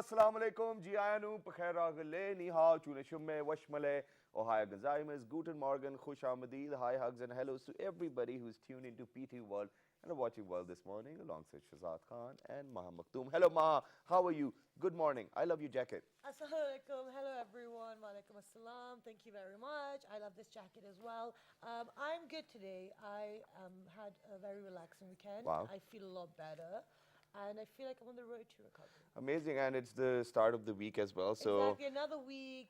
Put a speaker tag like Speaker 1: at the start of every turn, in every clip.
Speaker 1: Assalamu alaikum, ji ayanu, pakhair agale, ni hao, chune shumme, washmale, ohaya gazaimas, guten morgen, khush amadid, hi hugs and hellos to everybody who's tuned into PT World and are watching World this morning alongside Shazad Khan and Maha Maktoum. Hello Maha, how are you? Good morning. I love your jacket.
Speaker 2: Assalamualaikum. Hello everyone. Walaikum assalam. Thank you very much. I love this jacket as well. I'm good today. I had a very relaxing weekend.
Speaker 1: Wow.
Speaker 2: I feel a lot better. And I feel like I'm on the road to recovery.
Speaker 1: Amazing, and it's the start of the week as well. So
Speaker 2: Exactly. Another week,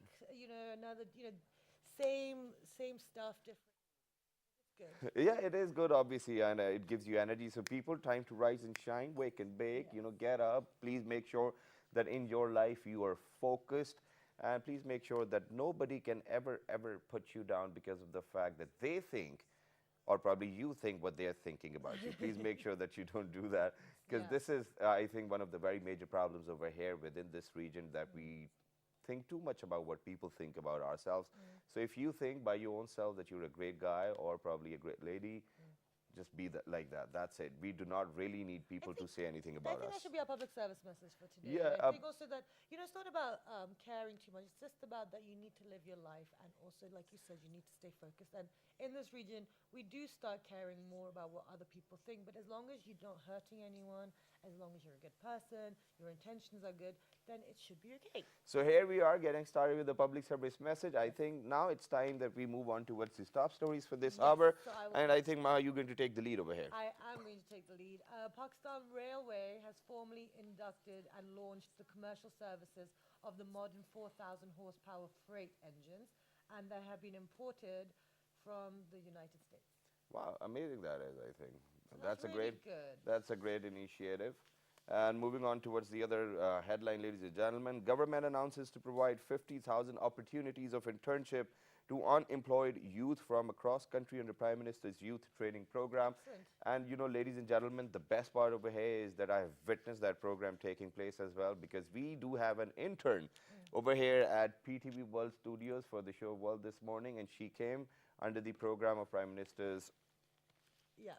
Speaker 2: another, same stuff, different. It's good.
Speaker 1: yeah, it is good, obviously, and it gives you energy. So people, time to rise and shine, wake and bake.
Speaker 2: Yeah.
Speaker 1: Get up. Please make sure that in your life you are focused, and please make sure that nobody can ever put you down because of the fact that they think, or probably you think what they're thinking about you. Please make sure that you don't do that, because
Speaker 2: Yeah.
Speaker 1: this is, I think, one of the very major problems over here within this region that we think too much about what people think about ourselves. So if you think by your own self that you're a great guy or probably a great lady, just be that like that. That's it. We do not really need
Speaker 2: I
Speaker 1: people to
Speaker 2: think
Speaker 1: say anything
Speaker 2: I
Speaker 1: about
Speaker 2: think that
Speaker 1: us.
Speaker 2: should be our public service message for today.
Speaker 1: Yeah,
Speaker 2: And I think also that it's not about caring too much. It's just about that you need to live your life, and also, like you said, you need to stay focused. And in this region, we do start caring more about what other people think. But as long as you're not hurting anyone, as long as you're a good person, your intentions are good, then it should be okay.
Speaker 1: so here we are getting started with the public service message. I think now it's time that we move on towards the top stories for this
Speaker 2: Yes,
Speaker 1: hour.
Speaker 2: so I will
Speaker 1: And I think, Ma, you're going to take the lead over here.
Speaker 2: I am going to take the lead. Pakistan Railway has formally inducted and launched the commercial services of the modern 4,000 horsepower freight engines, and they have been imported from the United States.
Speaker 1: Wow, amazing that is, I think.
Speaker 2: So that's really good.
Speaker 1: That's a great initiative. And moving on towards the other headline, ladies and gentlemen, government announces to provide 50,000 opportunities of internship to unemployed youth from across country under Prime Minister's Youth Training Program.
Speaker 2: Excellent.
Speaker 1: And ladies and gentlemen, the best part over here is that I have witnessed that program taking place as well, because we do have an intern over here at PTV World Studios for the show World this morning, and she came under the program of Prime Minister's.
Speaker 2: Yeah.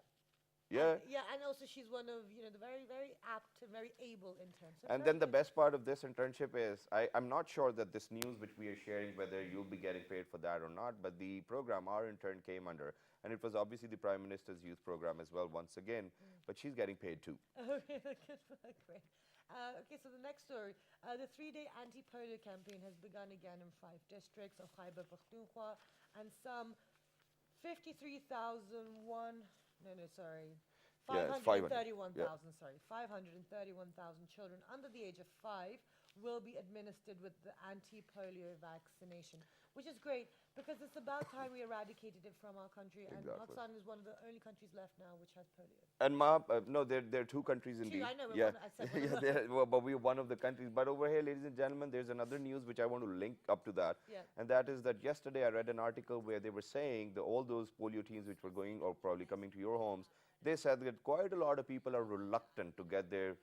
Speaker 1: Yeah.
Speaker 2: Yeah, and also she's one of the very, very apt and very able interns. So
Speaker 1: And
Speaker 2: very
Speaker 1: then the
Speaker 2: good.
Speaker 1: best part of this internship is, I'm not sure that this news which we are sharing, whether you'll be getting paid for that or not, but the program our intern came under, and it was obviously the Prime Minister's youth program as well, once again, but she's getting paid too.
Speaker 2: Okay, good. Great. Okay, so the next story. The three-day anti-polio campaign has begun again in 5 districts of Khyber Pakhtunkhwa, and some 53,001, no, sorry,
Speaker 1: Yeah, it's 500.
Speaker 2: 531,000,
Speaker 1: Yeah.
Speaker 2: sorry, 531,000 children under the age of 5 will be administered with the anti-polio vaccination, which is great because it's about time we eradicated it from our country, and
Speaker 1: Exactly.
Speaker 2: Pakistan is one of the only countries left now which has polio.
Speaker 1: And Ma, no, there are two countries indeed.
Speaker 2: I know, but
Speaker 1: Yeah,
Speaker 2: I said one of
Speaker 1: yeah, but we're one of the countries. But over here, ladies and gentlemen, there's another news which I want to link up to that.
Speaker 2: Yeah.
Speaker 1: And that is that yesterday I read an article where they were saying that all those polio teams which were going or probably coming to your homes, they said that quite a lot of people are reluctant to get their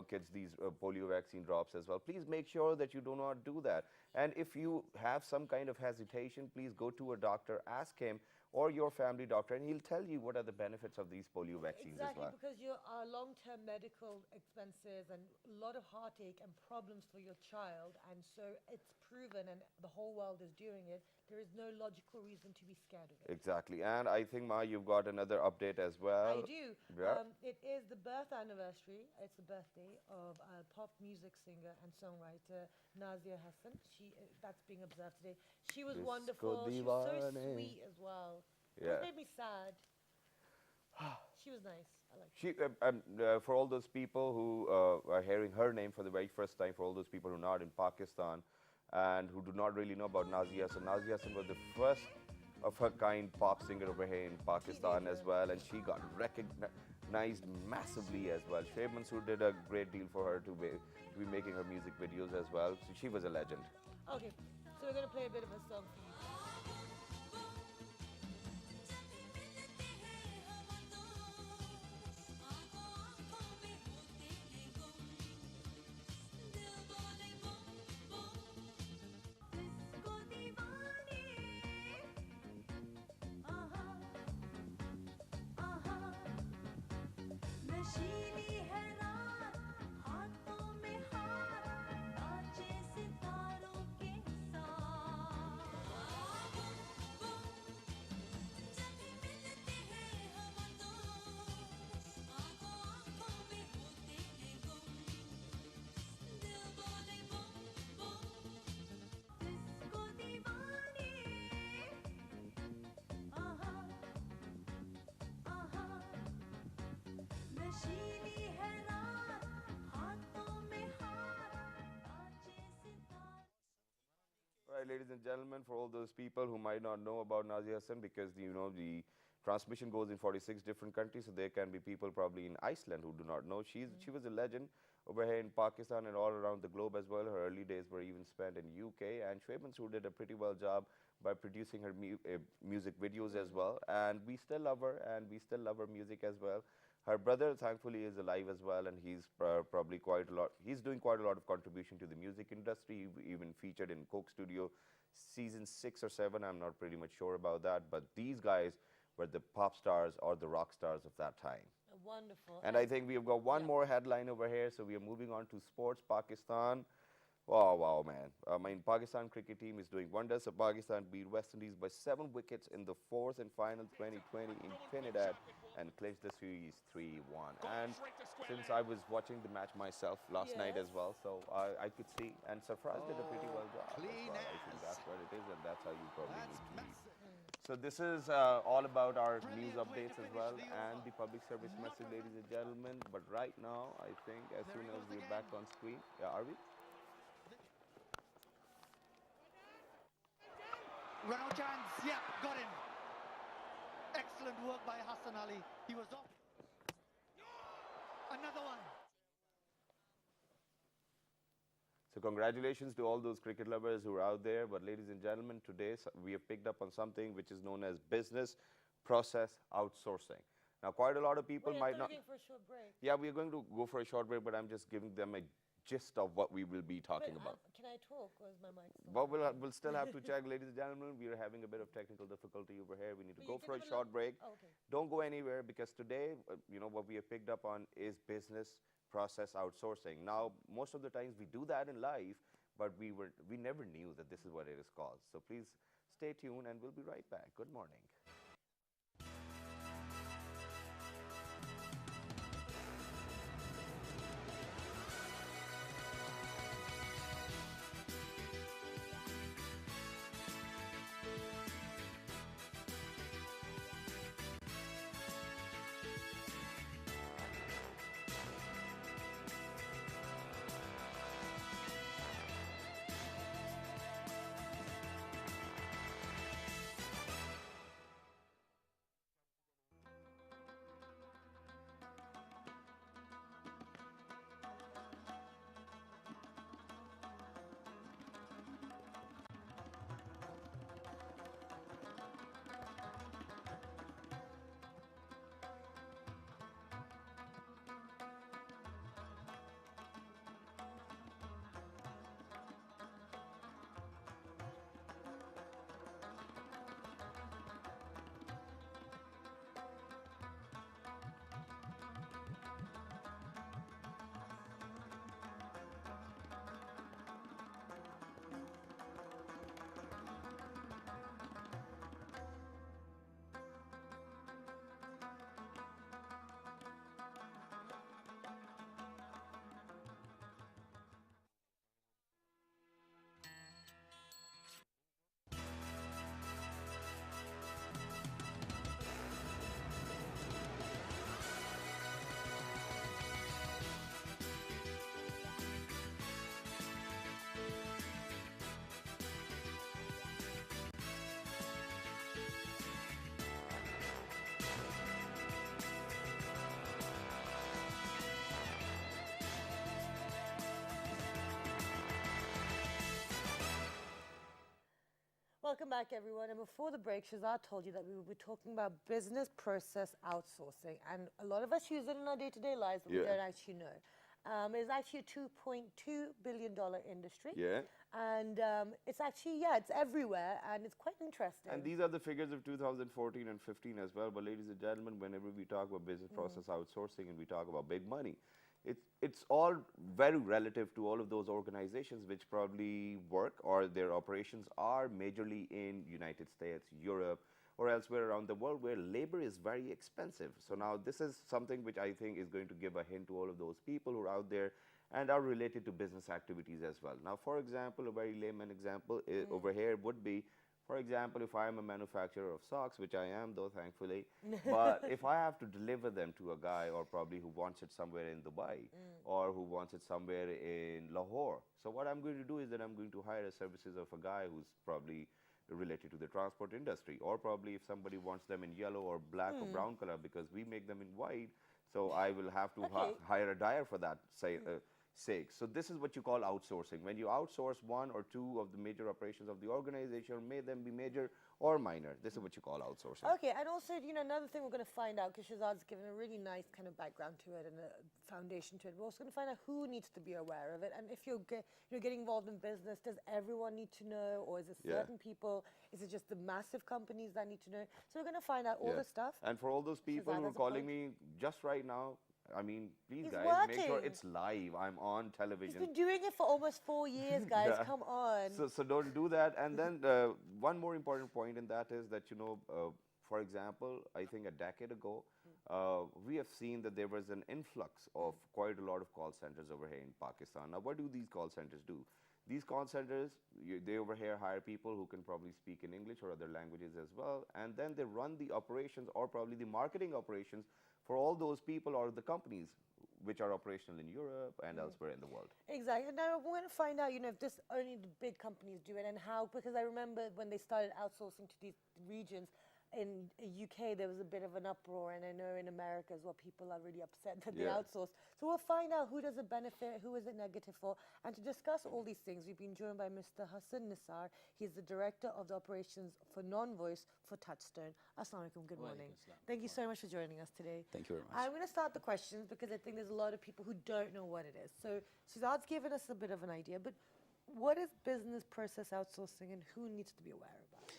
Speaker 1: kids these polio vaccine drops as well. Please make sure that you do not do that. And if you have some kind of hesitation, please go to a doctor, ask him or your family doctor, and he'll tell you what are the benefits of these polio vaccines as
Speaker 2: Exactly,
Speaker 1: well.
Speaker 2: because your long-term medical expenses and a lot of heartache and problems for your child, and so it's proven, and the whole world is doing it. There is no logical reason to be scared of it.
Speaker 1: Exactly. And I think, Ma, you've got another update as well.
Speaker 2: I do.
Speaker 1: Yeah.
Speaker 2: It is the birth anniversary. It's the birthday of pop music singer and songwriter Nazia Hassan. That's being observed today. She was
Speaker 1: Disco
Speaker 2: wonderful. She was so
Speaker 1: Divane.
Speaker 2: sweet as well.
Speaker 1: Yeah.
Speaker 2: It made me sad. She was nice. I liked her.
Speaker 1: For all those people who are hearing her name for the very first time, for all those people who are not in Pakistan and who do not really know about Nazia Hassan, Nazia Hassan was the first of her kind pop singer over here in Pakistan as well, and she got recognized massively as well. Shaib Mansoor did a great deal for her to be making her music videos as well. So she was a legend.
Speaker 2: Okay, so we're going to play a bit of a song for you.
Speaker 3: नशीली है रात हाथों में हाथ
Speaker 1: ladies and gentlemen, for all those people who might not know about Nazia Hassan, because the transmission goes in 46 different countries, so there can be people probably in Iceland who do not know. She was a legend over here in Pakistan and all around the globe as well. Her early days were even spent in UK, and Shoaib Mansoor did a pretty well job by producing her music videos as well. And we still love her, and we still love her music as well. Her brother, thankfully, is alive as well, and he's probably quite a lot. He's doing quite a lot of contribution to the music industry. He even featured in Coke Studio season 6 or 7. I'm not pretty much sure about that, but these guys were the pop stars or the rock stars of that time.
Speaker 2: Wonderful.
Speaker 1: And I think we've got one more headline over here, so we are moving on to sports. Pakistan. Wow, wow, man. I mean, Pakistan cricket team is doing wonders. So Pakistan beat West Indies by 7 wickets in the fourth and final 2020 in Trinidad and clinched the series 3-1. And since I was watching the match myself last night as well, so I could see, and Sarfraz did a pretty well job as well. I think that's what it is, and that's how you probably need to lead. So this is all about our news updates as well and the public service message, ladies and gentlemen. But right now, I think as soon as we're back on screen, are we?
Speaker 3: Run out chance, yeah, got him. Excellent work by Hassan Ali. He was off. Another one.
Speaker 1: So congratulations to all those cricket lovers who are out there. But ladies and gentlemen, today we have picked up on something which is known as business process outsourcing. Now, quite a lot of people might not.
Speaker 2: For a short break.
Speaker 1: Yeah, we are going to go for a short break, but I'm just giving them a gist of what we will be talking about.
Speaker 2: Can I talk, or is my mic still
Speaker 1: Well, we'll still have to check, ladies and gentlemen. We are having a bit of technical difficulty over here. We need to go for a short break.
Speaker 2: Oh, okay.
Speaker 1: Don't go anywhere, because today, what we have picked up on is business process outsourcing. Now, most of the times we do that in life, but we never knew that this is what it is called. So please stay tuned, and we'll be right back. Good morning.
Speaker 2: Welcome back, everyone. And before the break, Shazad told you that we will be talking about business process outsourcing. And a lot of us use it in our day-to-day lives, but we don't actually know. It's actually a $2.2 billion industry.
Speaker 1: Yeah.
Speaker 2: And it's actually, it's everywhere, and it's quite interesting.
Speaker 1: And these are the figures of 2014 and 15 as well. But ladies and gentlemen, whenever we talk about business process outsourcing and we talk about big money, it's all very relative to all of those organizations which probably work or their operations are majorly in United States, Europe, or elsewhere around the world where labor is very expensive. So now this is something which I think is going to give a hint to all of those people who are out there and are related to business activities as well. Now, for example, a very layman example over here would be, For example, if I am a manufacturer of socks, which I am though, thankfully, but if I have to deliver them to a guy or probably who wants it somewhere in Dubai or who wants it somewhere in Lahore, so what I'm going to do is that I'm going to hire the services of a guy who's probably related to the transport industry, or probably if somebody wants them in yellow or black or brown color because we make them in white, so I will have to
Speaker 2: Okay.
Speaker 1: hire a dyer for that sake. So this is what you call outsourcing. When you outsource one or two of the major operations of the organization, may them be major or minor, this is what you call outsourcing.
Speaker 2: Okay, and also, another thing we're going to find out, because Shazad's given a really nice kind of background to it and a foundation to it, we're also going to find out who needs to be aware of it. And if you're getting involved in business, does everyone need to know, or is it certain people? Is it just the massive companies that need to know? So we're going to find out all this stuff.
Speaker 1: And for all those people
Speaker 2: Shazad
Speaker 1: who are
Speaker 2: has a
Speaker 1: calling
Speaker 2: point.
Speaker 1: me just right now, I mean, please,
Speaker 2: He's
Speaker 1: guys, make sure
Speaker 2: working.
Speaker 1: it's live. I'm on
Speaker 2: He's
Speaker 1: television.
Speaker 2: been doing it for almost 4 years, guys.
Speaker 1: Yeah.
Speaker 2: Come on.
Speaker 1: So don't do that. And then one more important point in that is that, for example, I think a decade ago, we have seen that there was an influx of quite a lot of call centers over here in Pakistan. Now, what do these call centers do? These call centers, they over here hire people who can probably speak in English or other languages as well, and then they run the operations or probably the marketing operations for all those people or the companies which are operational in Europe and elsewhere in the world.
Speaker 2: Exactly. Now we're going to find out, if this only the big companies do it and how, because I remember when they started outsourcing to these regions, in UK there was a bit of an uproar, and I know in America as well people are really upset that they
Speaker 1: Yeah.
Speaker 2: outsource. So we'll find out who does it benefit, who is it negative for, and to discuss all these things we've been joined by Mr. Hassan Nisar. He's the director of the operations for non-voice for Touchstone. Assalamu alaikum, good morning. Thank you so much for joining us today.
Speaker 4: Thank you very much.
Speaker 2: I'm going to start the questions because I think there's a lot of people who don't know what it is. So Shazad's given us a bit of an idea, but what is business process outsourcing and who needs to be aware about it?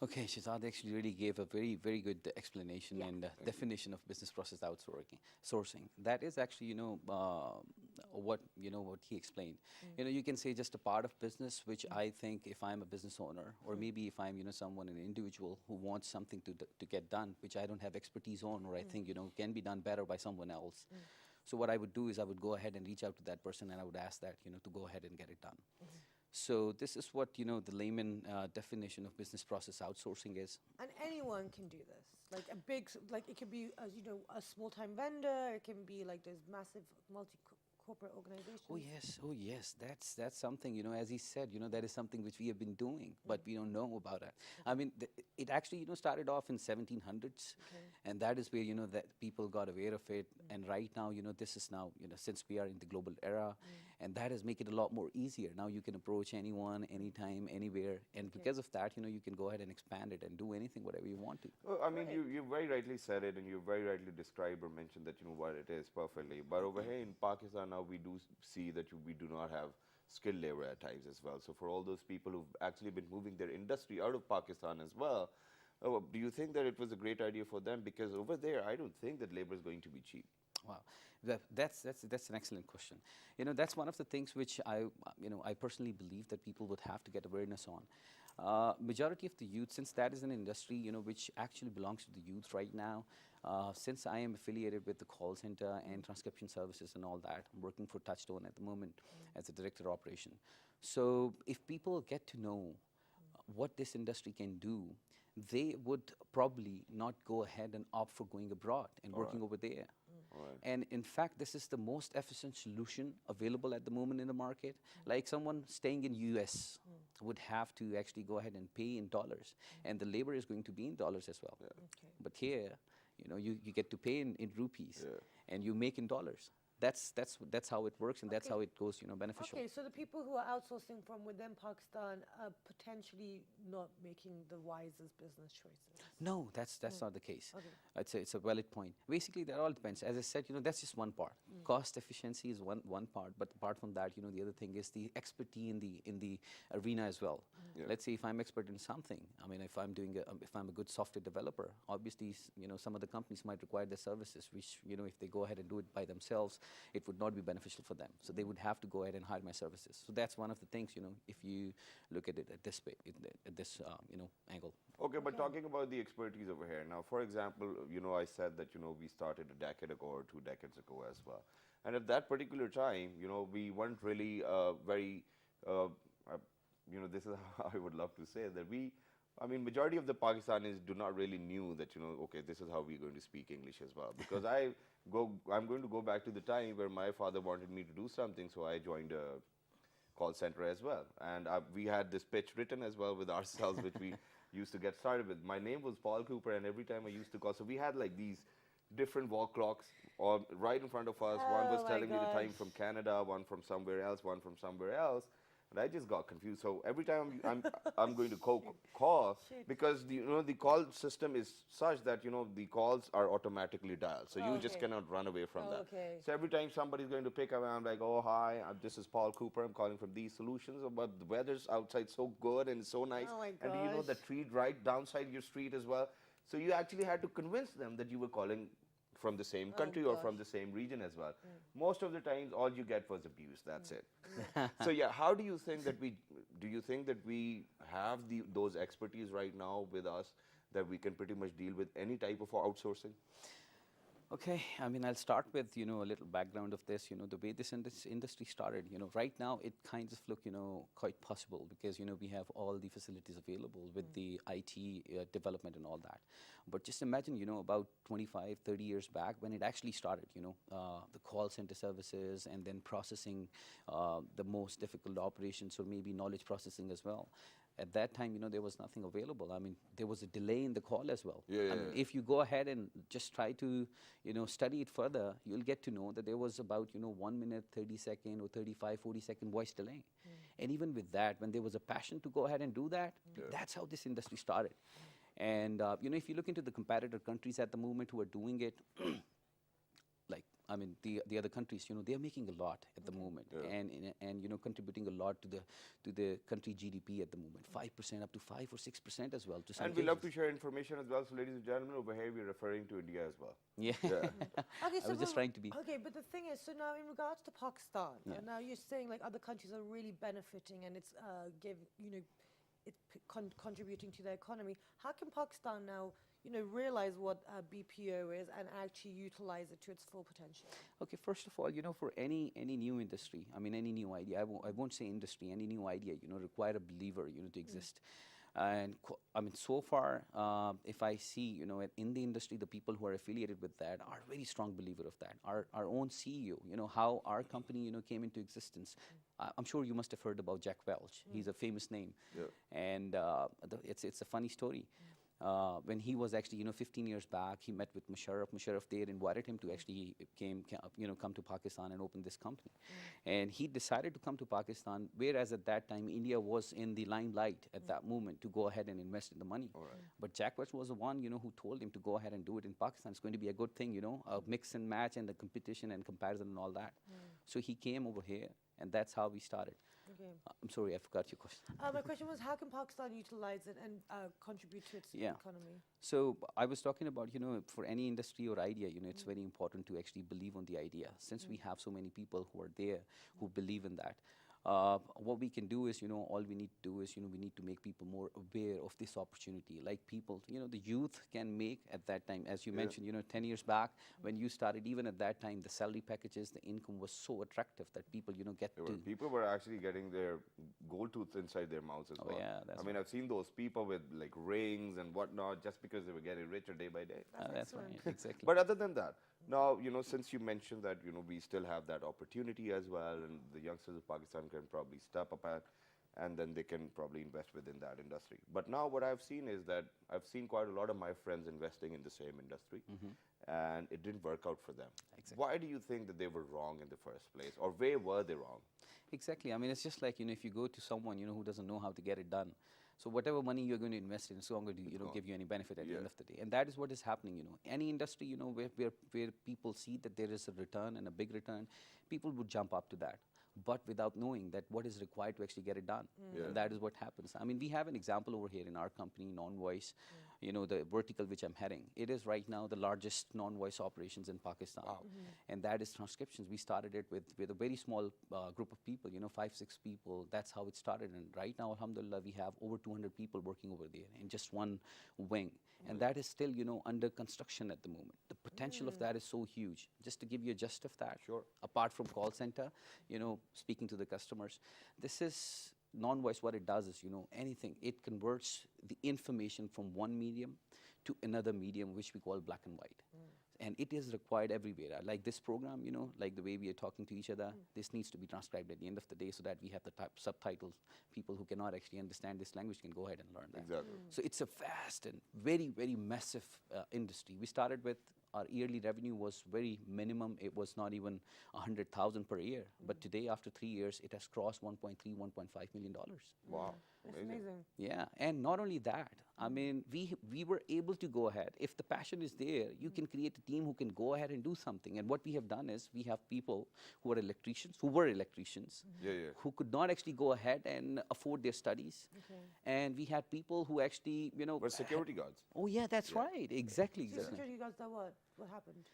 Speaker 4: Okay, Shazad actually really gave a very, very good explanation
Speaker 2: Yeah.
Speaker 4: and definition of business process outsourcing. That is actually, what he explained. You can say just a part of business, which I think if I'm a business owner, or maybe if I'm, someone, an individual who wants something to get done, which I don't have expertise on, or I think, can be done better by someone else. So what I would do is I would go ahead and reach out to that person and I would ask that, to go ahead and get it done. So this is what, the layman definition of business process outsourcing is.
Speaker 2: And anyone can do this. Like a big, it can be, a small-time vendor. It can be like those massive multi-corporate organizations.
Speaker 4: Oh yes, that's something, as he said, that is something which we have been doing, but we don't know about it. I mean, it actually, started off in 1700s, and that is where, that people got aware of it. And right now, this is now, since we are in the global era, and that has make it a lot more easier. Now you can approach anyone, anytime, anywhere, and because of that, you can go ahead and expand it and do anything, whatever you want to.
Speaker 1: Well, I mean, you very rightly said it, and you very rightly described or mentioned that what it is perfectly. But over here in Pakistan now, we do see that we do not have skilled labor at times as well. So for all those people who've actually been moving their industry out of Pakistan as well, do you think that it was a great idea for them? Because over there, I don't think that labor is going to be cheap.
Speaker 4: Wow, that's an excellent question. That's one of the things which I personally believe that people would have to get awareness on. Majority of the youth, since that is an industry, which actually belongs to the youth right now, since I am affiliated with the call center and transcription services and all that, I'm working for Touchstone at the moment as a director of operation. So if people get to know what this industry can do, they would probably not go ahead and opt for going abroad and working over there. And in fact, this is the most efficient solution available at the moment in the market. Like someone staying in US would have to actually go ahead and pay in dollars, and the labor is going to be in dollars as well. But here, you get to pay in rupees, and you make in dollars. That's how it works, and that's how it goes, beneficial.
Speaker 2: Okay, so the people who are outsourcing from within Pakistan are potentially not making the wisest business choices.
Speaker 4: No, that's not the case.
Speaker 2: Okay.
Speaker 4: It's a valid point. Basically, that all depends. As I said, that's just one part. Cost efficiency is one part, but apart from that, the other thing is the expertise in the arena as well. Let's say if I'm expert in something, I mean, if I'm a good software developer, obviously, some of the companies might require their services, which, if they go ahead and do it by themselves, it would not be beneficial for them. So they would have to go ahead and hire my services. So that's one of the things, if you look at it at this way, at this, angle.
Speaker 1: Okay, but talking about the expertise over here now, for example, I said that we started a decade ago or 2 decades ago as well, and at that particular time, we weren't really very, this is how I would love to say that we I mean, majority of the Pakistanis do not really knew that, okay, this is how we're going to speak English as well. Because I'm going to go back to the time where my father wanted me to do something, so I joined a call center as well. And we had this pitch written as well with ourselves, which we used to get started with. My name was Paul Cooper, and every time I used to call, so we had like these different wall clocks right in front of us. One was
Speaker 2: Oh my
Speaker 1: telling me the time
Speaker 2: gosh.
Speaker 1: from Canada, one from somewhere else, one from somewhere else. And I just got confused. So every time I'm going to call
Speaker 2: Shoot.
Speaker 1: because the call system is such that the calls are automatically dialed. So you just
Speaker 2: Okay.
Speaker 1: cannot run away from that.
Speaker 2: Okay.
Speaker 1: So every time somebody's going to pick up, I'm like, oh hi, this is Paul Cooper. I'm calling from these solutions. But the weather's outside so good and so nice.
Speaker 2: Oh my
Speaker 1: And do you know the
Speaker 2: gosh.
Speaker 1: tree right downside your street as well? So you actually had to convince them that you were calling from the same
Speaker 2: Oh
Speaker 1: country or from
Speaker 2: gosh.
Speaker 1: the same region as well. Most of the times, all you get was abuse. That's it.
Speaker 2: Yeah.
Speaker 1: So yeah, how do you think that do you think that we have those expertise right now with us that we can pretty much deal with any type of outsourcing?
Speaker 4: Okay, I mean, I'll start with, a little background of this, the way this industry started, right now it kind of look, quite possible because, we have all the facilities available with the IT development and all that. But just imagine, about 25, 30 years back when it actually started, the call center services and then processing the most difficult operations or maybe knowledge processing as well. At that time, there was nothing available. I mean, there was a delay in the call as well.
Speaker 1: Yeah,
Speaker 4: I
Speaker 1: yeah,
Speaker 4: mean,
Speaker 1: yeah.
Speaker 4: if you go ahead and just try to, study it further, you'll get to know that there was about, 1 minute, 30 second or 35, 40-second voice delay. And even with that, when there was a passion to go ahead and do that, that's how this industry started. And, if you look into the competitor countries at the moment who are doing it, like I mean the other countries, they are making a lot at the moment,
Speaker 1: Yeah.
Speaker 4: and contributing a lot to the country GDP at the moment, 5% up to 5 or 6% as well. To some
Speaker 1: And we love to
Speaker 4: cases.
Speaker 1: share information as well. So ladies and gentlemen, over here we're referring to India as well.
Speaker 4: Yeah.
Speaker 1: Yeah.
Speaker 2: Okay,
Speaker 4: I was just trying to be.
Speaker 2: Okay, but the thing is, so now in regards to Pakistan,
Speaker 4: Yeah.
Speaker 2: now you're saying like other countries are really benefiting and it's it's contributing to their economy. How can Pakistan now realize what BPO is and actually utilize it to its full potential?
Speaker 4: Okay, first of all, for any new industry, I mean any new idea, I won't say industry, any new idea, require a believer, to exist. And I mean, so far, if I see, in the industry, the people who are affiliated with that are very strong believer of that. Our own CEO, how our company, came into existence. I'm sure you must have heard about Jack Welch. He's a famous name,
Speaker 1: Yeah.
Speaker 4: and it's a funny story. When he was actually, 15 years back, he met with Musharraf. Musharraf there invited him to actually come to Pakistan and open this company. And he decided to come to Pakistan, whereas at that time, India was in the limelight at that moment to go ahead and invest in the money.
Speaker 1: All right.
Speaker 4: But Jack Welch was the one, who told him to go ahead and do it in Pakistan. It's going to be a good thing, a mix and match and the competition and comparison and all that. So he came over here, and that's how we started.
Speaker 2: Okay.
Speaker 4: I'm sorry, I forgot your question.
Speaker 2: My question was, how can Pakistan utilize it and contribute to its
Speaker 4: Yeah.
Speaker 2: economy?
Speaker 4: So I was talking about, for any industry or idea, it's very important to actually believe on the idea. Since we have so many people who are there who believe in that, what we can do is, all we need to do is, we need to make people more aware of this opportunity. Like people, the youth can make at that time, as you
Speaker 1: Yeah.
Speaker 4: mentioned, 10 years back when you started, even at that time, the salary packages, the income was so attractive that people, get to.
Speaker 1: People were actually getting their gold tooth inside their mouths as
Speaker 4: Oh,
Speaker 1: well.
Speaker 4: yeah, that's
Speaker 1: I mean, I've seen those people with like rings and whatnot just because they were getting richer day by day.
Speaker 4: That's
Speaker 2: excellent.
Speaker 4: right, exactly.
Speaker 1: But other than that, now, since you mentioned that, we still have that opportunity as well, and the youngsters of Pakistan can probably step up and then they can probably invest within that industry. But now what I've seen is that I've seen quite a lot of my friends investing in the same industry, and it didn't work out for them.
Speaker 4: Exactly.
Speaker 1: Why do you think that they were wrong in the first place, or where were they wrong?
Speaker 4: Exactly. I mean, it's just like, if you go to someone, who doesn't know how to get it done. So whatever money you're going to invest in, it's not going to,
Speaker 1: It's gone.
Speaker 4: give you any benefit at the
Speaker 1: Yeah.
Speaker 4: end of the day. And that is what is happening, Any industry, where people see that there is a return and a big return, people would jump up to that. But without knowing that what is required to actually get it done.
Speaker 1: Yeah.
Speaker 4: And that is what happens. I mean, we have an example over here in our company, Non-Voice, the vertical which I'm heading. It is right now the largest non-voice operations in Pakistan.
Speaker 1: Wow.
Speaker 4: And that is transcriptions. We started it with a very small group of people, 5, 6 people. That's how it started. And right now, alhamdulillah, we have over 200 people working over there in just one wing. And that is still, under construction at the moment. The potential of that is so huge. Just to give you a gist of that,
Speaker 1: Sure.
Speaker 4: apart from call center, speaking to the customers, this is non-voice, what it does is, anything. It converts the information from one medium to another medium, which we call black and white. And it is required everywhere. Like this program, like the way we are talking to each other, this needs to be transcribed at the end of the day so that we have the subtitles. People who cannot actually understand this language can go ahead and learn that.
Speaker 1: Exactly.
Speaker 4: So it's a vast and very, very massive industry. We started with our yearly revenue was very minimum. It was not even 100,000 per year. But today, after 3 years, it has crossed 1.3, 1.5 million dollars.
Speaker 1: Wow.
Speaker 2: It's amazing.
Speaker 4: Yeah, and not only that, I mean, we were able to go ahead. If the passion is there, you can create a team who can go ahead and do something. And what we have done is we have people who were electricians,
Speaker 1: Yeah, yeah.
Speaker 4: who could not actually go ahead and afford their studies.
Speaker 2: Okay.
Speaker 4: And we had people who actually,
Speaker 1: We're security guards.
Speaker 4: oh yeah, that's right, exactly.
Speaker 2: So security guards done what? What happened?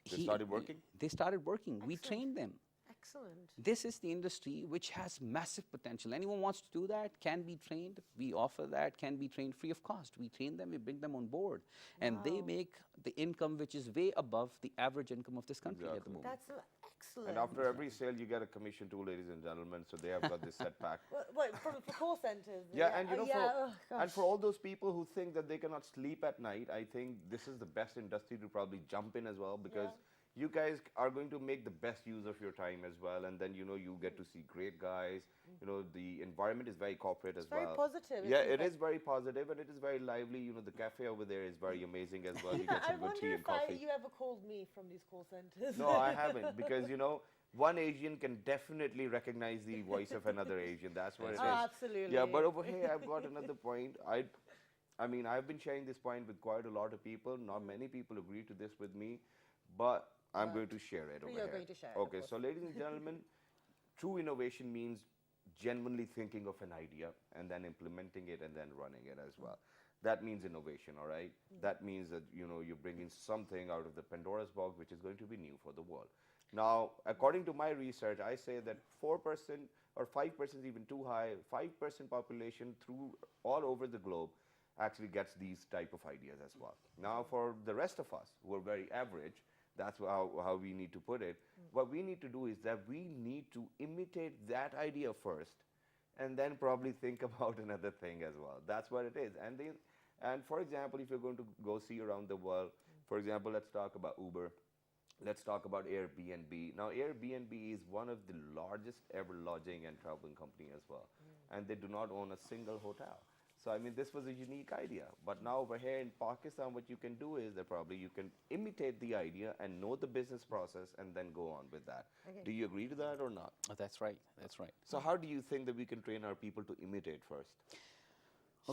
Speaker 1: They started working?
Speaker 4: They started working. We
Speaker 2: Excellent.
Speaker 4: trained them.
Speaker 2: Excellent.
Speaker 4: This is the industry which has massive potential. Anyone wants to do that, can be trained. We offer that, can be trained free of cost. We train them, we bring them on board. And they
Speaker 2: Wow.
Speaker 4: make the income which is way above the average income of this country at the
Speaker 1: Exactly.
Speaker 4: moment.
Speaker 2: That's excellent.
Speaker 1: And after every sale, you get a commission too, ladies and gentlemen. So they have got this setback.
Speaker 2: Wait, for call centers?
Speaker 1: Yeah, and
Speaker 2: oh,
Speaker 1: and for all those people who think that they cannot sleep at night, I think this is the best industry to probably jump in as well, because you guys are going to make the best use of your time as well, and then you get to see great guys. The environment is very corporate as
Speaker 2: very
Speaker 1: well.
Speaker 2: positive,
Speaker 1: Yeah,
Speaker 2: isn't
Speaker 1: it
Speaker 2: it?
Speaker 1: is very positive and it is very lively. The cafe over there is very amazing as well. You get
Speaker 2: I
Speaker 1: some good
Speaker 2: wonder
Speaker 1: tea and
Speaker 2: if
Speaker 1: coffee.
Speaker 2: you ever called me from these call centers.
Speaker 1: No, I haven't, because one Asian can definitely recognize the voice of another Asian. That's what it is.
Speaker 2: Oh, absolutely.
Speaker 1: Yeah, but over here I've got another point. I mean, I've been sharing this point with quite a lot of people. Not many people agree to this with me, but I'm going to share it over
Speaker 2: You're
Speaker 1: here.
Speaker 2: going to share it, of
Speaker 1: Okay,
Speaker 2: course.
Speaker 1: so ladies and gentlemen, true innovation means genuinely thinking of an idea and then implementing it and then running it as well. That means innovation, all right? That means that you're bringing something out of the Pandora's box which is going to be new for the world. Now, according to my research, I say that 4% or 5% is even too high. 5% population through all over the globe actually gets these type of ideas as well. Now, for the rest of us who are very average, that's how we need to put it. What we need to do is that we need to imitate that idea first, and then probably think about another thing as well. That's what it is. And for example, if you're going to go see around the world, for example, let's talk about Uber. Let's talk about Airbnb. Now, Airbnb is one of the largest ever lodging and traveling company as well, and they do not own a single hotel. So, I mean, this was a unique idea. But now over here in Pakistan, what you can do is that probably you can imitate the idea and know the business process and then go on with that.
Speaker 2: Okay.
Speaker 1: Do you agree to that or not?
Speaker 4: Oh, that's right, that's right.
Speaker 1: So how do you think that we can train our people to imitate first?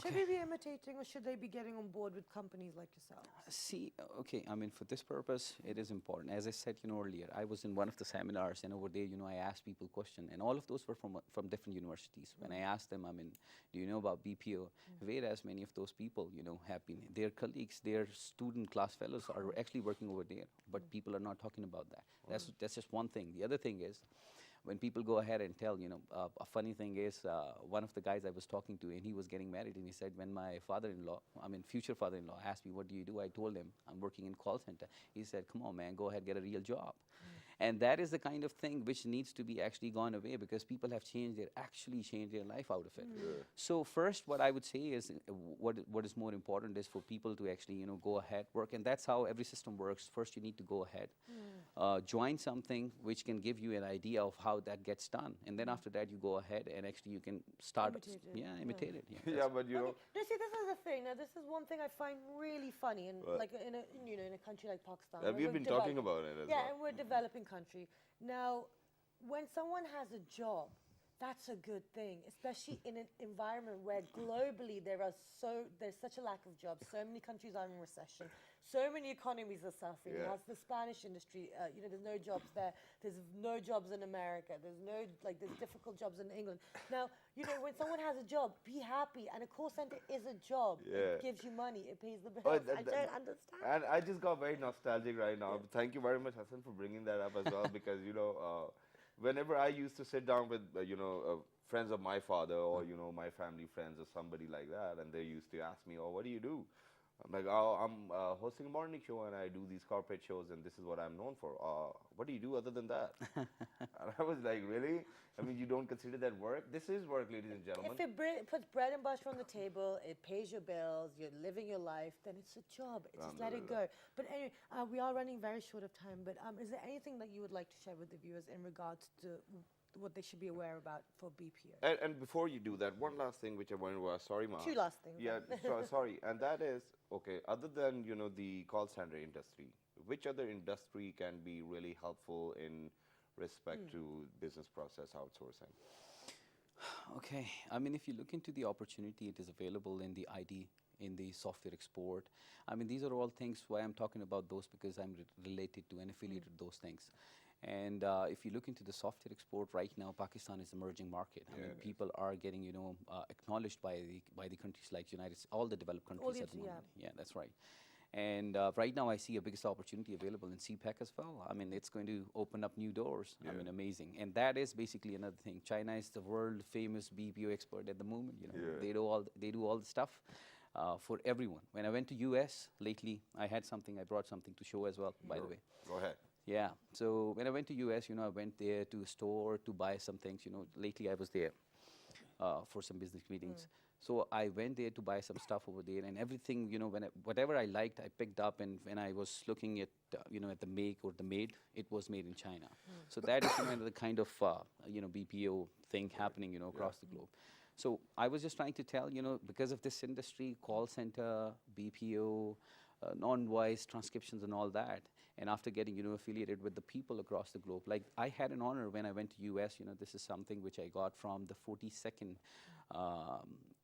Speaker 2: Should we be imitating or should they be getting on board with companies like yourself?
Speaker 4: See, okay, I mean, for this purpose, it is important. As I said, earlier, I was in one of the seminars, and over there, I asked people questions, and all of those were from different universities. When I asked them, I mean, do you know about BPO? Whereas many of those people, have been, their colleagues, their student class fellows are actually working over there, but people are not talking about that. That's just one thing. The other thing is, when people go ahead and tell, a funny thing is, one of the guys I was talking to, and he was getting married, and he said, when my father-in-law, future father-in-law asked me, what do you do? I told him, I'm working in call center. He said, come on, man, go ahead, get a real job. And that is the kind of thing which needs to be actually gone away, because people have actually changed their life out of it. So first, what I would say is, what is more important is for people to actually, go ahead, work, and that's how every system works. First, you need to go ahead, join something which can give you an idea of how that gets done, and then after that, you go ahead and actually you can start,
Speaker 2: Imitate it,
Speaker 4: imitate it. Yeah,
Speaker 1: Yeah, but
Speaker 2: No, see, this is the thing. Now, this is one thing I find really funny, and
Speaker 1: What?
Speaker 2: like in a country like Pakistan.
Speaker 1: Have
Speaker 2: where
Speaker 1: you
Speaker 2: we're
Speaker 1: been talking
Speaker 2: develop-
Speaker 1: about it as
Speaker 2: Yeah,
Speaker 1: well?
Speaker 2: and we're a developing country. Now, when someone has a job, that's a good thing, especially in an environment where globally there's such a lack of jobs. So many countries are in recession. So many economies are suffering.
Speaker 1: Yeah.
Speaker 2: That's the Spanish industry. There's no jobs there. There's no jobs in America. There's difficult jobs in England. Now, when someone has a job, be happy. And a call center is a job.
Speaker 1: Yeah.
Speaker 2: It gives you money. It pays the bills.
Speaker 1: Oh,
Speaker 2: I
Speaker 1: that-
Speaker 2: don't understand.
Speaker 1: And I just got very nostalgic right now. Thank you very much, Hassan, for bringing that up as well, because whenever I used to sit down with friends of my father or my family friends or somebody like that, and they used to ask me, "Oh, what do you do?" I'm like, oh, I'm hosting a morning show and I do these corporate shows and this is what I'm known for. What do you do other than that? And I was like, really? I mean, you don't consider that work? This is work, ladies and gentlemen.
Speaker 2: If it puts bread and butter on the table, it pays your bills, you're living your life, then it's a job. It's just let it go. But anyway, we are running very short of time. But is there anything that you would like to share with the viewers in regards to what they should be aware about for BPO?
Speaker 1: And before you do that, one last thing which I wanted to ask. Sorry, Ma.
Speaker 2: Two last things.
Speaker 1: Yeah, sorry. And that is, okay, other than, the call center industry, which other industry can be really helpful in respect to business process outsourcing?
Speaker 4: Okay, I mean, if you look into the opportunity, it is available in the ID, in the software export. I mean, these are all things why I'm talking about those because I'm related to and affiliated with those things. And if you look into the software export right now, Pakistan is an emerging market. I mean, people are getting, acknowledged by the countries like all the developed countries at the moment. Yeah, that's right. And right now, I see a biggest opportunity available in CPEC as well. I mean, it's going to open up new doors. I mean, amazing. And that is basically another thing. China is the world famous BPO expert at the moment. They do all the stuff for everyone. When I went to US lately, I brought something to show as well. By the way.
Speaker 1: Go ahead.
Speaker 4: Yeah. So when I went to US, I went there to a store to buy some things. Lately I was there for some business meetings. So I went there to buy some stuff over there, and everything, whatever I liked, I picked up. And when I was looking at, at the make or the made, it was made in China. So that is the kind of, BPO thing happening, across the globe. So I was just trying to tell, because of this industry, call center, BPO, non-voice transcriptions and all that, and after getting, affiliated with the people across the globe, like I had an honor when I went to US, this is something which I got from the 42nd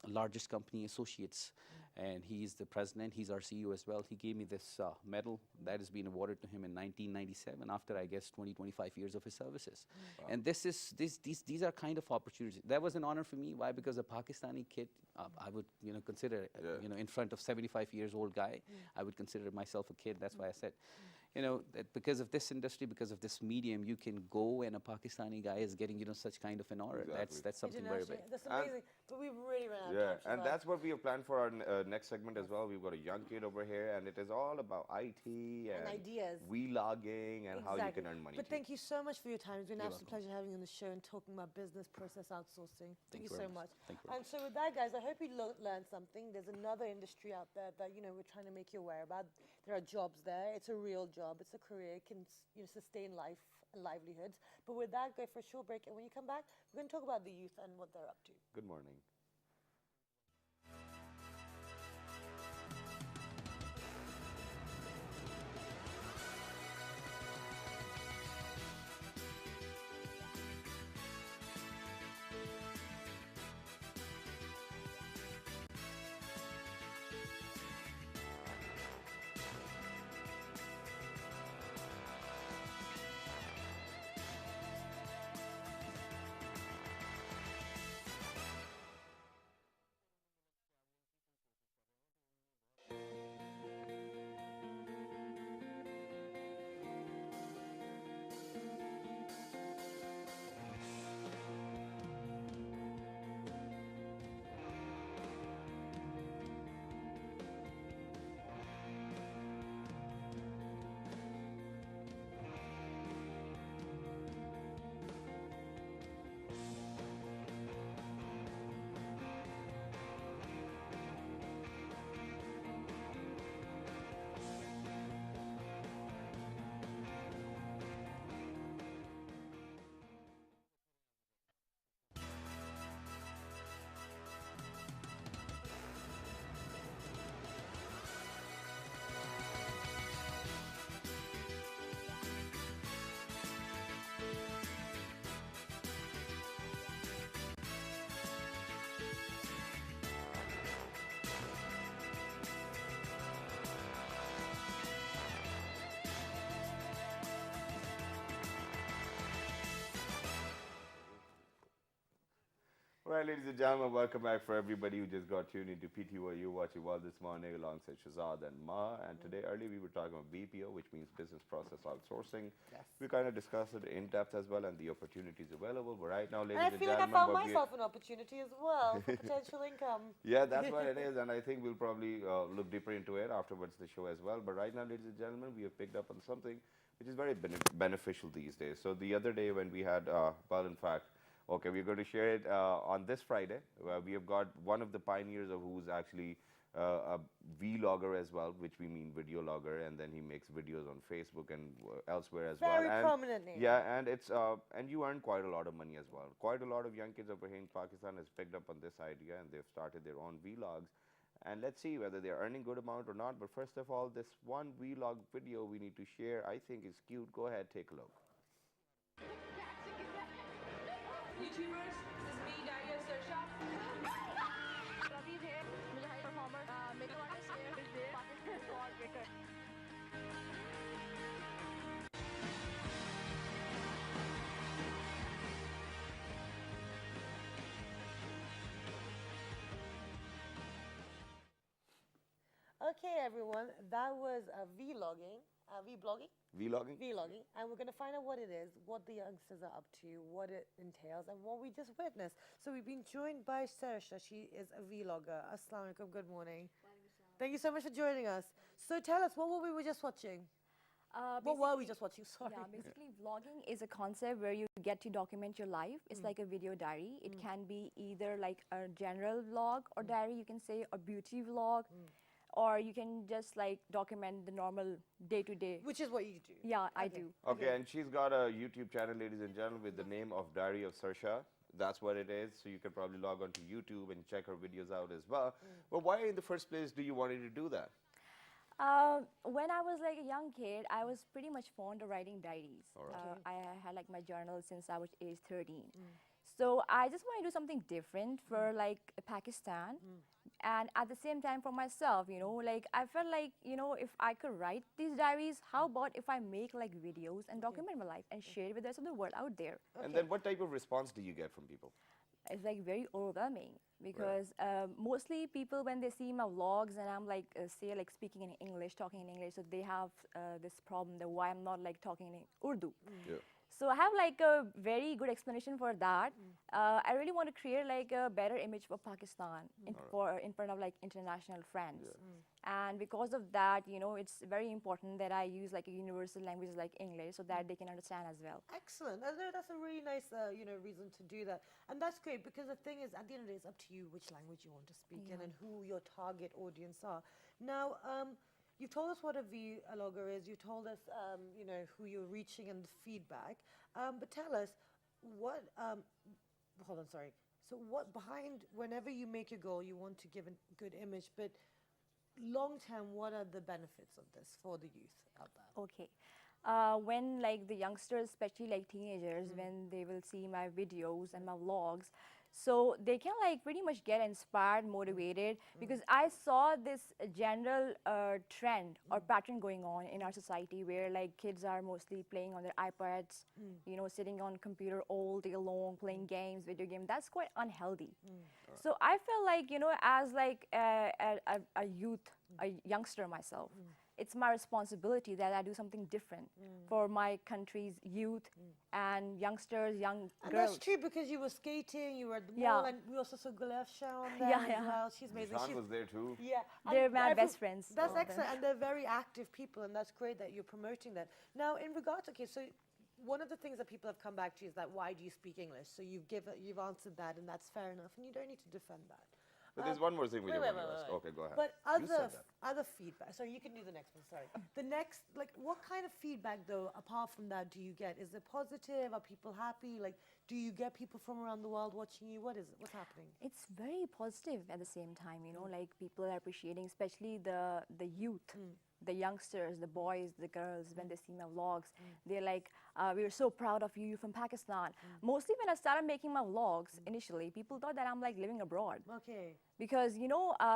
Speaker 4: largest company associates, and he's the president, he's our CEO as well. He gave me this medal that has been awarded to him in 1997 after, I guess, 25 years of his services. Wow. And these are kind of opportunities. That was an honor for me. Why? Because a Pakistani kid, I would, consider, in front of 75 years old guy, I would consider myself a kid. That's why I said, that because of this industry, because of this medium, you can go and a Pakistani guy is getting, such kind of an honor.
Speaker 1: Exactly.
Speaker 4: That's something very big.
Speaker 2: That's amazing. But we've really run out of time.
Speaker 1: And that's what we have planned for our next segment as well. We've got a young kid over here, and it is all about IT and
Speaker 2: ideas,
Speaker 1: vlogging, and how you can earn money.
Speaker 2: But thank you so much for your time. It's been an absolute pleasure having you on the show and talking about business process outsourcing. Thank you so much. And so with that, guys, I hope you learned something. There's another industry out there that we're trying to make you aware about. There are jobs there. It's a real job. It's a career. It can sustain life and livelihoods. But with that, go for a short break. And when you come back, we're going to talk about the youth and what they're up to.
Speaker 1: Good morning. Right, ladies and gentlemen, welcome back for everybody who just got tuned into PTYU watching World this morning alongside Shazad and Ma. And today, earlier, we were talking about BPO, which means business process outsourcing.
Speaker 2: Yes.
Speaker 1: We kind of discussed it in depth as well and the opportunities available. But right now, ladies
Speaker 2: And I
Speaker 1: and
Speaker 2: feel like I
Speaker 1: gentlemen,
Speaker 2: found
Speaker 1: what we
Speaker 2: myself an opportunity as well for potential income.
Speaker 1: yeah, that's what it is, and I think we'll probably look deeper into it afterwards the show as well. But right now, ladies and gentlemen, we have picked up on something which is very beneficial these days. So the other day when we had, well, in fact, okay, we're going to share it on this Friday. We have got one of the pioneers of who's actually a vlogger as well, which we mean video logger, and then he makes videos on Facebook and elsewhere as
Speaker 2: Very
Speaker 1: well. And
Speaker 2: prominent name.
Speaker 1: yeah, and it's and you earn quite a lot of money as well. Quite a lot of young kids over here in Pakistan has picked up on this idea, and they've started their own vlogs. And let's see whether they're earning good amount or not. But first of all, this one vlog video we need to share, I think is cute. Go ahead, take a look.
Speaker 5: YouTubers, this is me, Daria Sersha. Ravi here, high performer, makeup artist here, is there, Pakistan squad breaker.
Speaker 2: Okay, everyone, that was vlogging, vlogging,
Speaker 1: Vlogging?
Speaker 2: vlogging, and we're going to find out what it is, what the youngsters are up to, what it entails, and what we just witnessed. So we've been joined by Sarsha. She is a vlogger. Assalamu alaikum. Good morning. Thank you so much for joining us. So tell us, what were we just watching? What were we just watching? Sorry.
Speaker 6: Yeah, basically vlogging is a concept where you get to document your life. It's like a video diary. It can be either like a general vlog or diary, you can say, a beauty vlog, or you can just like document the normal day-to-day.
Speaker 2: Which is what you do.
Speaker 6: Yeah, I do.
Speaker 1: Okay, and she's got a YouTube channel, ladies and gentlemen, with the name of Diary of Sarsha. That's what it is. So you can probably log on to YouTube and check her videos out as well. But why in the first place do you wanted to do that?
Speaker 6: When I was like a young kid, I was pretty much fond of writing diaries.
Speaker 1: All right.
Speaker 6: I had like my journal since I was age 13. So I just want to do something different for like Pakistan, and at the same time for myself, you know, like I felt like, you know, if I could write these diaries, how about if I make like videos and document my life and share it with the rest of the world out there?
Speaker 1: And then what type of response do you get from people?
Speaker 6: It's like very overwhelming because mostly people, when they see my vlogs and I'm like say like speaking in English, talking in English, so they have this problem that why I'm not like talking in Urdu.
Speaker 1: Yeah.
Speaker 6: So I have like a very good explanation for that. I really want to create like a better image for Pakistan in front of like international friends. And because of that, you know, it's very important that I use like a universal language like English so that they can understand as well.
Speaker 2: Excellent. I know that's a really nice, you know, reason to do that, and that's great because the thing is, at the end of the day, it's up to you which language you want to speak in and who your target audience are. Now, you've told us what a vlogger is. You told us, you know, who you're reaching and the feedback. But tell us what. Hold on, sorry. So, what behind whenever you make a goal, you want to give a good image, but long term, what are the benefits of this for the youth out there?
Speaker 6: Okay. When like the youngsters, especially like teenagers, when they will see my videos and my vlogs, so they can like pretty much get inspired, motivated, because I saw this general trend or pattern going on in our society where like kids are mostly playing on their iPads, you know, sitting on computer all day long, playing games, video games. That's quite unhealthy. So I felt like, you know, as like a youth, a youngster myself, it's my responsibility that I do something different for my country's youth and youngsters, young
Speaker 2: And
Speaker 6: girls.
Speaker 2: that's true because you were skating, you were at the
Speaker 6: Yeah.
Speaker 2: mall, and we also saw Gulefsha on there
Speaker 6: Yeah,
Speaker 2: as
Speaker 6: yeah.
Speaker 2: well. She's amazing.
Speaker 1: Sean
Speaker 2: She's,
Speaker 1: was there too.
Speaker 2: yeah,
Speaker 6: They're
Speaker 2: and
Speaker 6: my best friends.
Speaker 2: That's
Speaker 6: all of them.
Speaker 2: excellent, and they're very active people, and that's great that you're promoting that. Now, in regards, okay, so one of the things that people have come back to is that why do you speak English? So you've answered that, and that's fair enough, and you don't need to defend that.
Speaker 1: But there's one more thing we
Speaker 2: Wait,
Speaker 1: don't
Speaker 2: wait,
Speaker 1: want to
Speaker 2: wait,
Speaker 1: ask.
Speaker 2: wait.
Speaker 1: Okay, go ahead.
Speaker 2: But
Speaker 1: You said that.
Speaker 2: other feedback. Sorry, you can do the next one. Sorry. The next, like, what kind of feedback though, apart from that, do you get? Is it positive? Are people happy? Like, do you get people from around the world watching you? What is it? What's happening?
Speaker 6: It's very positive at the same time, you know, like people are appreciating, especially the youth, the youngsters, the boys, the girls, when they see my vlogs, they're like, we are so proud of you, you're from Pakistan. Mostly when I started making my vlogs initially, people thought that I'm like living abroad.
Speaker 2: Okay.
Speaker 6: because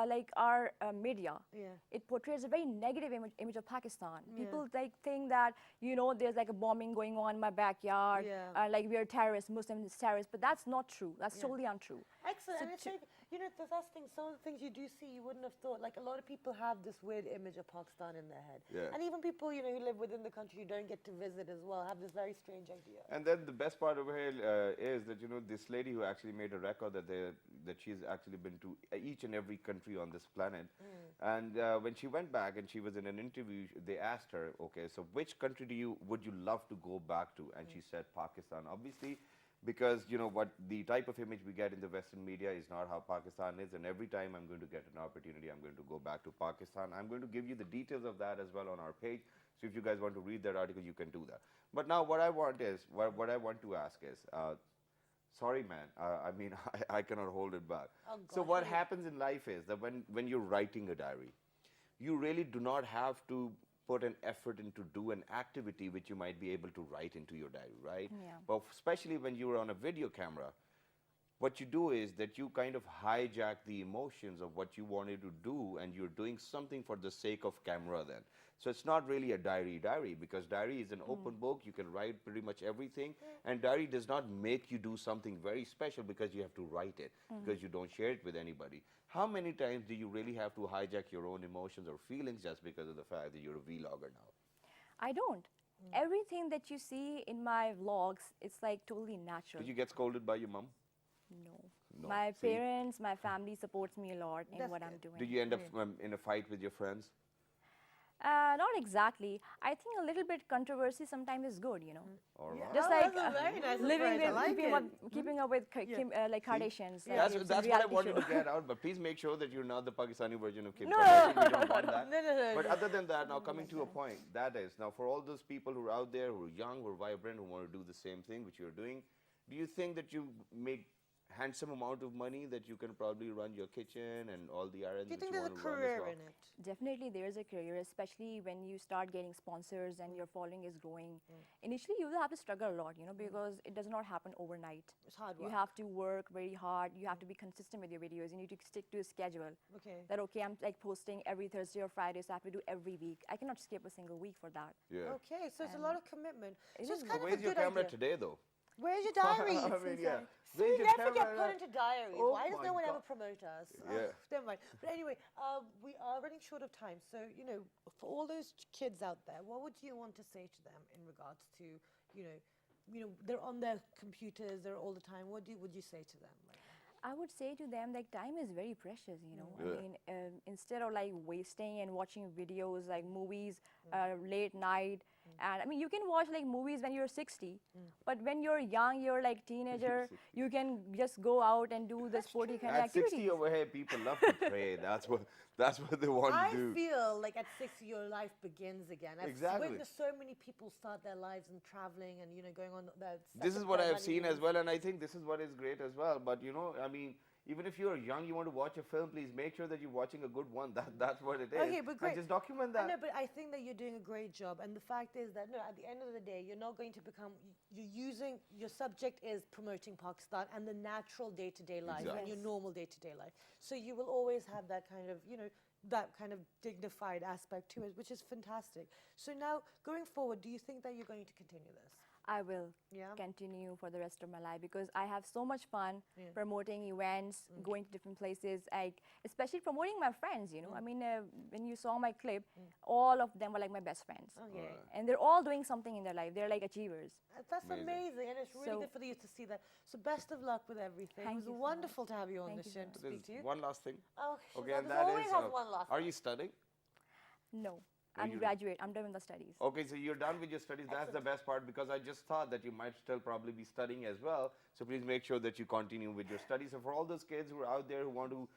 Speaker 6: like our media,
Speaker 2: Yeah.
Speaker 6: it portrays a very negative image of Pakistan.
Speaker 2: Yeah.
Speaker 6: People like think that there's like a bombing going on in my backyard,
Speaker 2: Yeah.
Speaker 6: like we are terrorists, Muslims terrorists, but that's not true. That's
Speaker 2: Yeah.
Speaker 6: totally untrue.
Speaker 2: Excellent.
Speaker 6: So
Speaker 2: And it's
Speaker 6: to-
Speaker 2: like, that's thing. Some of the things you do see, you wouldn't have thought. Like a lot of people have this weird image of Pakistan in their head.
Speaker 1: Yeah.
Speaker 2: And even people, who live within the country, who don't get to visit as well, have this very strange idea.
Speaker 1: And then the best part over here is that this lady who actually made a record that she's actually been to each and every country on this planet. And when she went back and she was in an interview, they asked her, okay, so which country would you love to go back to? And she said Pakistan, obviously, because what the type of image we get in the Western media is not how Pakistan is. And every time I'm going to get an opportunity, I'm going to go back to Pakistan. I'm going to give you the details of that as well on our page. So if you guys want to read that article, you can do that. But now what I want to ask is, sorry, man, I mean, I cannot hold it back.
Speaker 2: Oh,
Speaker 1: So
Speaker 2: gosh,
Speaker 1: what
Speaker 2: yeah.
Speaker 1: happens in life is that when you're writing a diary, you really do not have to put an effort into do an activity which you might be able to write into your diary, right?
Speaker 6: Yeah.
Speaker 1: But especially when you're on a video camera, what you do is that you kind of hijack the emotions of what you wanted to do, and you're doing something for the sake of camera then. So it's not really a diary, because diary is an open book. You can write pretty much everything, and diary does not make you do something very special because you have to write it, because you don't share it with anybody. How many times do you really have to hijack your own emotions or feelings just because of the fact that you're a vlogger now?
Speaker 6: I don't. Everything that you see in my vlogs, it's like totally natural.
Speaker 1: Did you get scolded by your mom?
Speaker 6: No.
Speaker 1: No.
Speaker 6: My
Speaker 1: See?
Speaker 6: parents, my family supports me a lot in
Speaker 2: That's
Speaker 6: what I'm
Speaker 2: good.
Speaker 6: doing.
Speaker 1: Did you end up in a fight with your friends?
Speaker 6: Not exactly. I think a little bit controversy sometimes is good,
Speaker 1: All right.
Speaker 6: Just
Speaker 2: Oh,
Speaker 6: like
Speaker 2: that's a very nice
Speaker 6: living
Speaker 2: approach. I
Speaker 6: with,
Speaker 2: like
Speaker 6: keeping up with like
Speaker 1: See?
Speaker 6: Kardashians.
Speaker 1: That's
Speaker 6: it's a
Speaker 1: what I
Speaker 6: reality
Speaker 1: wanted
Speaker 6: show.
Speaker 1: to get out, but please make sure that you're not the Pakistani version of Kim
Speaker 6: No.
Speaker 1: Kardashian. We don't want that.
Speaker 2: No.
Speaker 1: But other than that, now coming to a point, that is, now for all those people who are out there, who are young, who are vibrant, who want to do the same thing which you're doing, do you think that you make handsome amount of money that you can probably run your kitchen and all the errands
Speaker 2: Do you
Speaker 1: which
Speaker 2: think
Speaker 1: you
Speaker 2: there's
Speaker 1: want
Speaker 2: a
Speaker 1: to run as
Speaker 2: career
Speaker 1: well?
Speaker 2: in it?
Speaker 6: Definitely, there is a career, especially when you start getting sponsors and your following is growing. Initially, you will have to struggle a lot, because it does not happen overnight.
Speaker 2: It's hard
Speaker 6: You
Speaker 2: work.
Speaker 6: have to work very hard. You have to be consistent with your videos. You need to stick to a schedule.
Speaker 2: Okay.
Speaker 6: That okay, I'm like posting every Thursday or Friday, so I have to do every week. I cannot skip a single week for that.
Speaker 1: Yeah.
Speaker 2: Okay, so it's a lot of commitment.
Speaker 6: It
Speaker 2: So
Speaker 6: is
Speaker 2: it's
Speaker 1: So
Speaker 2: kind of a
Speaker 1: where's your
Speaker 2: good
Speaker 1: camera
Speaker 2: idea.
Speaker 1: today, though?
Speaker 2: Where's your diaries?
Speaker 1: I mean, yeah.
Speaker 2: See,
Speaker 1: Where's
Speaker 2: we
Speaker 1: your
Speaker 2: never get
Speaker 1: camera?
Speaker 2: put into diaries.
Speaker 1: Oh
Speaker 2: Why does
Speaker 1: my
Speaker 2: no one ever
Speaker 1: God.
Speaker 2: promote us?
Speaker 1: Yeah.
Speaker 2: Never mind. But anyway, we are running short of time. So, for all those kids out there, what would you want to say to them in regards to, they're on their computers, they're all the time. What would you say to them?
Speaker 6: I would say to them, like, time is very precious,
Speaker 1: Yeah.
Speaker 6: I mean, instead of like wasting and watching videos like movies late night, and I mean, you can watch like movies when you're 60, but when you're young, you're like teenager, you can just go out and do the sporty kind of
Speaker 1: At 60
Speaker 6: activities.
Speaker 1: over here, people love to pray. That's what they want
Speaker 2: I
Speaker 1: to do.
Speaker 2: feel like at 60 your life begins again. I've
Speaker 1: Exactly.
Speaker 2: witnessed so many people start their lives and traveling and going on that.
Speaker 1: This is what I have seen as
Speaker 2: honeymoons.
Speaker 1: well, and I think this is what is great as well. But I mean, even if you're young, you want to watch a film, please make sure that you're watching a good one. That's what it is.
Speaker 2: Okay, but great.
Speaker 1: And just document
Speaker 2: I
Speaker 1: that.
Speaker 2: know, but I think that you're doing a great job. And the fact is that, no, at the end of the day, you're not going to become, your subject is promoting Pakistan and the natural day-to-day life
Speaker 1: Exactly.
Speaker 2: and your
Speaker 6: Yes.
Speaker 2: normal day-to-day life. So you will always have that kind of, that kind of dignified aspect to it, which is fantastic. So now, going forward, do you think that you're going to continue this?
Speaker 6: I will
Speaker 2: Yeah.
Speaker 6: continue for the rest of my life because I have so much fun
Speaker 2: Yeah.
Speaker 6: promoting events, going to different places, especially promoting my friends, I mean, when you saw my clip, all of them were like my best friends.
Speaker 2: Okay.
Speaker 6: And they're all doing something in their life. They're like achievers.
Speaker 2: That's
Speaker 1: Amazing.
Speaker 2: amazing, and it's really
Speaker 6: So-
Speaker 2: good for you to see that. So best of luck with everything.
Speaker 6: Thank
Speaker 2: It was
Speaker 6: you so
Speaker 2: wonderful to have you on
Speaker 6: Thank
Speaker 2: the
Speaker 6: you
Speaker 2: show
Speaker 6: so
Speaker 2: and to
Speaker 1: There's
Speaker 2: speak to you.
Speaker 1: one last thing.
Speaker 2: Oh,
Speaker 1: Okay,
Speaker 2: there's
Speaker 1: and that
Speaker 2: always
Speaker 1: is,
Speaker 2: has one last
Speaker 1: are
Speaker 2: thing.
Speaker 1: you studying?
Speaker 6: No,
Speaker 1: Are
Speaker 6: I'm
Speaker 1: you-
Speaker 6: graduate. I'm done with the studies.
Speaker 1: Okay, so you're done with your studies. That's the best part, because I just thought that you might still probably be studying as well. So please make sure that you continue with your studies. So for all those kids who are out there who want to,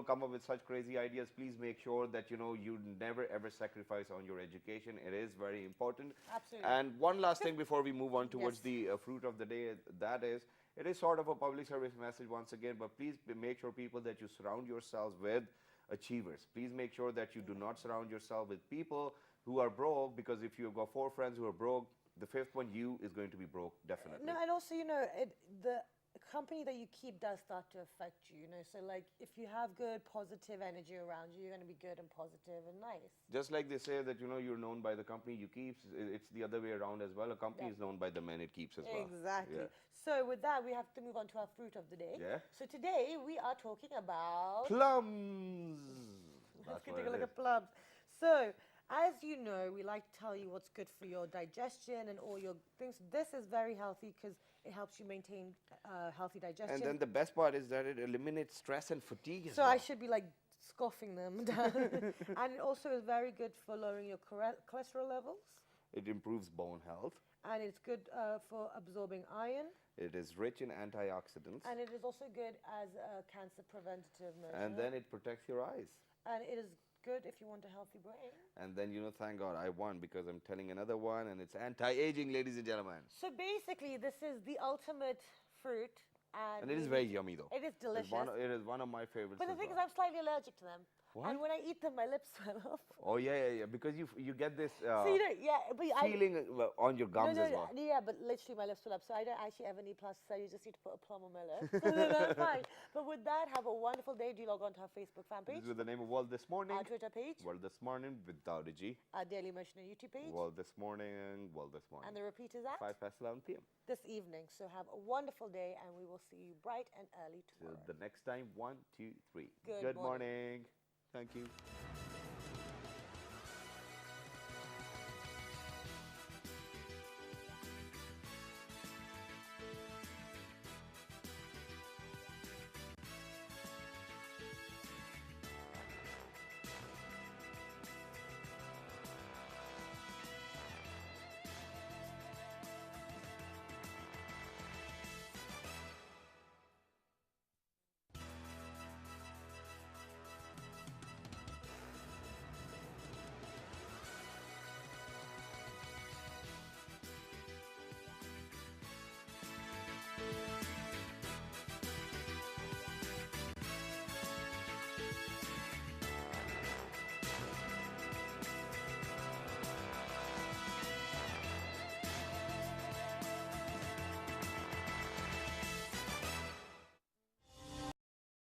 Speaker 1: come up with such crazy ideas, please make sure that, you never ever sacrifice on your education. It is very important.
Speaker 2: Absolutely.
Speaker 1: And one last thing before we move on towards
Speaker 2: Yes.
Speaker 1: the fruit of the day, that is, it is sort of a public service message once again, but please make sure, people, that you surround yourselves with achievers. Please make sure that you do not surround yourself with people who are broke, because if you've got 4 friends who are broke, the 5th one, you, is going to be broke, definitely.
Speaker 2: No, and also, the company that you keep does start to affect you, you know. So like if you have good positive energy around you, you're going to be good and positive and nice.
Speaker 1: Just like they say that, you know, you're known by the company you keep, it's the other way around as well. A company
Speaker 2: Yeah.
Speaker 1: is known by the men it keeps as well.
Speaker 2: Exactly.
Speaker 1: Yeah.
Speaker 2: So with that, we have to move on to our fruit of the day.
Speaker 1: Yeah.
Speaker 2: So today we are talking about
Speaker 1: Plums.
Speaker 2: Let's
Speaker 1: That's
Speaker 2: go
Speaker 1: what
Speaker 2: take a
Speaker 1: it
Speaker 2: look
Speaker 1: is.
Speaker 2: at plums. So, as you know, we like to tell you what's good for your digestion and all your things. This is very healthy because it helps you maintain healthy digestion.
Speaker 1: And then the best part is that it eliminates stress and fatigue as
Speaker 2: so
Speaker 1: well.
Speaker 2: I should be like scoffing them down. And it also is very good for lowering your cholesterol levels.
Speaker 1: It improves bone health.
Speaker 2: And it's good for absorbing iron.
Speaker 1: It is rich in antioxidants.
Speaker 2: And it is also good as a cancer preventative measure.
Speaker 1: And then it protects your eyes.
Speaker 2: And it is good if you want a healthy brain.
Speaker 1: And then, you know, thank God I won because I'm telling another one and it's anti-aging, ladies and gentlemen.
Speaker 2: So basically, this is the ultimate fruit.
Speaker 1: And it is very yummy though.
Speaker 2: It is delicious.
Speaker 1: It is one of my favorites.
Speaker 2: But the
Speaker 1: as
Speaker 2: thing is,
Speaker 1: well.
Speaker 2: I'm slightly allergic to them.
Speaker 1: What?
Speaker 2: And when I eat them, my lips swell up.
Speaker 1: Oh yeah, because you get this
Speaker 2: So you know, yeah, but
Speaker 1: feeling on your gums as well.
Speaker 2: Yeah, but literally my lips swell up, so I don't actually have any plus. So you just need to put a plum on my lip. So that's fine. But with that, have a wonderful day. Do log on to our Facebook fan page,
Speaker 1: This is with the name of World This Morning.
Speaker 2: our Twitter page,
Speaker 1: World This Morning without a G.
Speaker 2: our Daily Motion and YouTube page,
Speaker 1: World This Morning, World This Morning.
Speaker 2: and the repeat is at
Speaker 1: 5 past 11 p.m.
Speaker 2: this evening. So have a wonderful day, and we will see you bright and early
Speaker 1: Till
Speaker 2: tomorrow.
Speaker 1: the next time, 1, 2, 3.
Speaker 2: Good
Speaker 1: morning. Thank you.